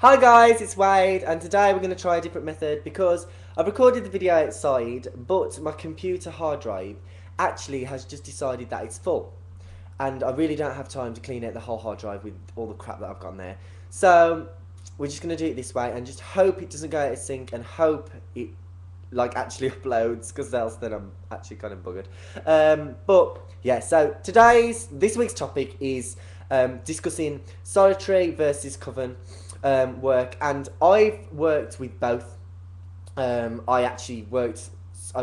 Hi guys, it's Wade, and today we're going to try a different method because I've recorded the video outside, but my computer hard drive actually has just decided that it's full, and I really don't have time to clean out the whole hard drive with all the crap that I've got in there. So we're just going to do it this way and just hope it doesn't go out of sync and hope it actually uploads, because else then I'm actually kind of buggered. But yeah, so this week's topic is discussing solitary versus coven work, and I've worked with both. I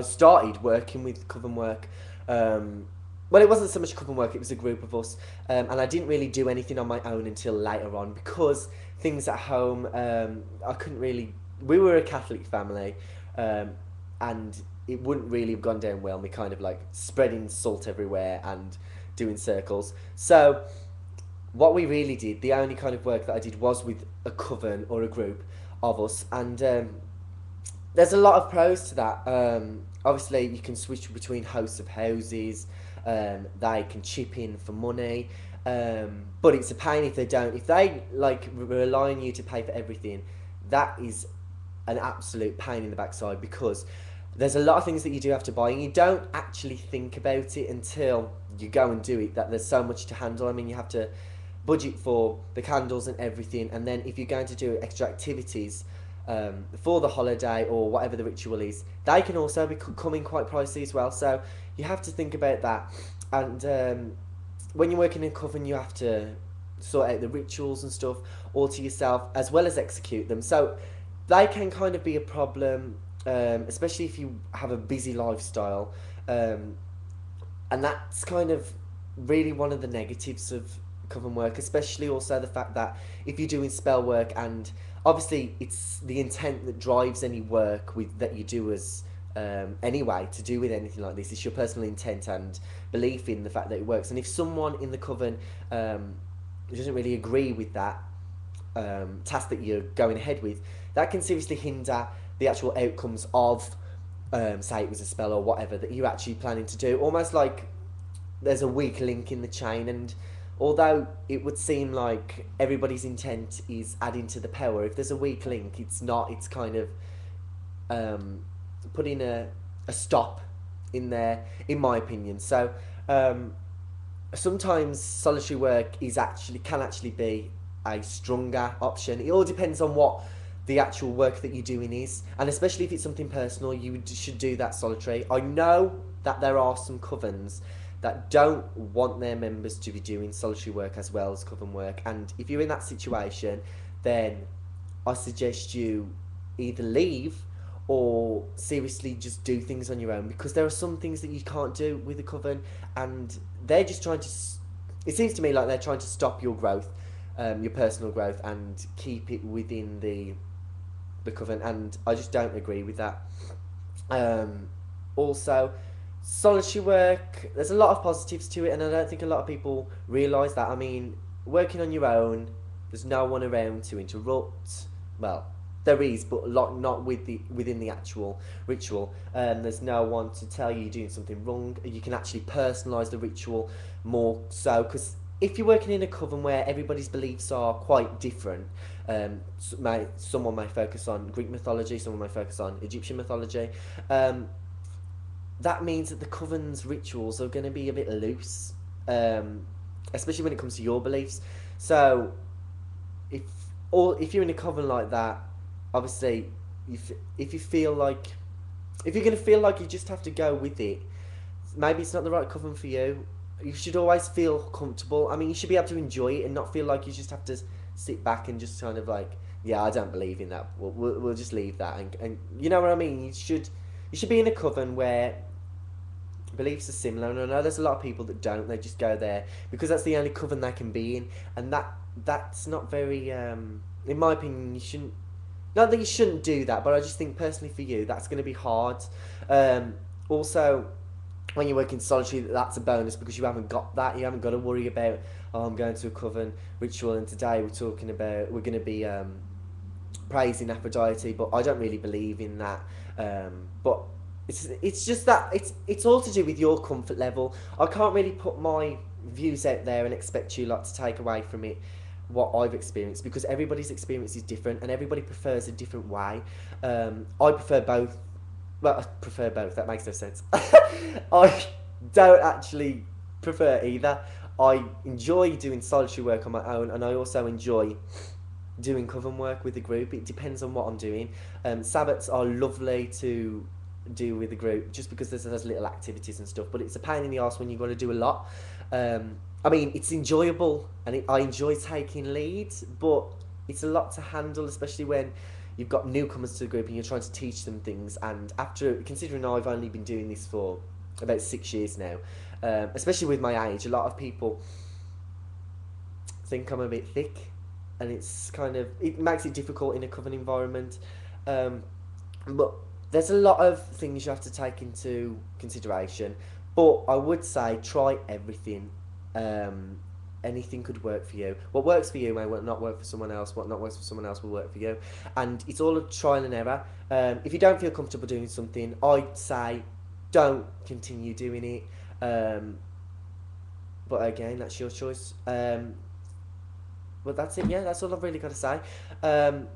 started working with coven work. Well, it wasn't so much coven work; it was a group of us, and I didn't really do anything on my own until later on because things at home, I couldn't really. We were a Catholic family, um, and it wouldn't really have gone down well. Me kind of like spreading salt everywhere and doing circles. So what we really did, the only kind of work that I did was with a coven or a group of us, and there's a lot of pros to that. Obviously, you can switch between hosts of houses. They can chip in for money, but it's a pain if they don't. If they rely on you to pay for everything, that is an absolute pain in the backside because there's a lot of things that you do have to buy, and you don't actually think about it until you go and do it. That there's so much to handle. I mean, you have to budget for the candles and everything, and then if you're going to do extra activities for the holiday or whatever the ritual is, they can also be coming quite pricey as well. So you have to think about that. And when you're working in coven, you have to sort out the rituals and stuff all to yourself as well as execute them. So they can kind of be a problem, especially if you have a busy lifestyle. And that's kind of really one of the negatives of coven work, especially also the fact that if you're doing spell work, and obviously it's the intent that drives any work with that you do as anyway to do with anything like this. It's your personal intent and belief in the fact that it works. And if someone in the coven doesn't really agree with that task that you're going ahead with, that can seriously hinder the actual outcomes of, say it was a spell or whatever that you're actually planning to do. Almost like there's a weak link in the chain, and although it would seem like everybody's intent is adding to the power, if there's a weak link, it's not. It's kind of putting a stop in there, in my opinion. So sometimes solitary work can actually be a stronger option. It all depends on what the actual work that you're doing is, and especially if it's something personal, you should do that solitary. I know that there are some covens that don't want their members to be doing solitary work as well as coven work, and if you're in that situation, then I suggest you either leave or seriously just do things on your own, because there are some things that you can't do with a coven, and they're just trying to. It seems to me like they're trying to stop your growth, your personal growth, and keep it within the coven, and I just don't agree with that. Also, solitary work, there's a lot of positives to it, and I don't think a lot of people realise that. I mean, working on your own, there's no one around to interrupt. Well, there is, but a lot not within the actual ritual. There's no one to tell you you're doing something wrong. You can actually personalise the ritual more so, because if you're working in a coven where everybody's beliefs are quite different, someone may focus on Greek mythology, someone may focus on Egyptian mythology. That means that the coven's rituals are going to be a bit loose, especially when it comes to your beliefs. So, if if you're in a coven like that, obviously, if you feel like if you're going to feel like you just have to go with it, maybe it's not the right coven for you. You should always feel comfortable. I mean, you should be able to enjoy it and not feel like you just have to sit back and just kind of like, yeah, I don't believe in that. We'll just leave that, and you know what I mean. You should be in a coven where beliefs are similar, and I know there's a lot of people that don't. They just go there because that's the only coven they can be in, and that's not very. In my opinion, you shouldn't. Not that you shouldn't do that, but I just think personally for you, that's going to be hard. Also, when you work in solitary, that's a bonus because you haven't got that. You haven't got to worry about, oh, I'm going to a coven ritual, and today we're going to be praising Aphrodite, but I don't really believe in that. But it's just that it's all to do with your comfort level. I can't really put my views out there and expect you lot to take away from it. what I've experienced, because everybody's experience is different and everybody prefers a different way. I prefer both. Well, I prefer both. That makes no sense. I don't actually prefer either. I enjoy doing solitary work on my own, and I also enjoy doing coven work with a group. It depends on what I'm doing. Sabbats are lovely to do with a group just because there's those little activities and stuff, but it's a pain in the arse when you've got to do a lot. I mean, it's enjoyable and I enjoy taking leads, but it's a lot to handle, especially when you've got newcomers to the group and you're trying to teach them things. And after, considering I've only been doing this for about 6 years now, especially with my age, a lot of people think I'm a bit thick, and it's kind of, it makes it difficult in a coven environment. Um, but there's a lot of things you have to take into consideration. But I would say try everything. Um, Anything could work for you. What works for you may not work for someone else. What not works for someone else will work for you, and it's all a trial and error. If you don't feel comfortable doing something, I'd say don't continue doing it. Um, but again, that's your choice. But that's it. Yeah, that's all I've really got to say. Um,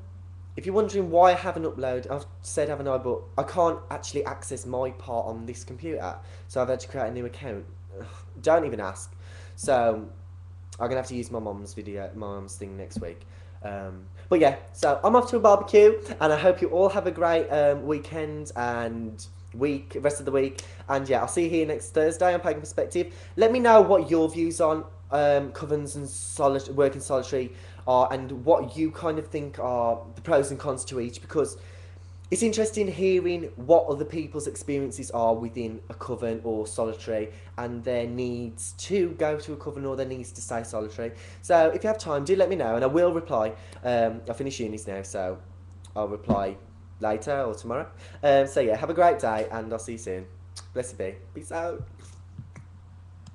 if you're wondering why I haven't uploaded, I've said haven't I, but I can't actually access my part on this computer, so I've had to create a new account. Ugh, don't even ask. So I'm gonna have to use my mum's thing next week. But yeah, so I'm off to a barbecue, and I hope you all have a great weekend and rest of the week. And yeah, I'll see you here next Thursday on Pagan Perspective. Let me know what your views on covens and working solitary are, and what you kind of think are the pros and cons to each, because it's interesting hearing what other people's experiences are within a coven or solitary, and their needs to go to a coven or their needs to stay solitary. So if you have time, do let me know, and I will reply. I finish unis now, so I'll reply later or tomorrow. So yeah, have a great day, and I'll see you soon. Blessed be. Peace out.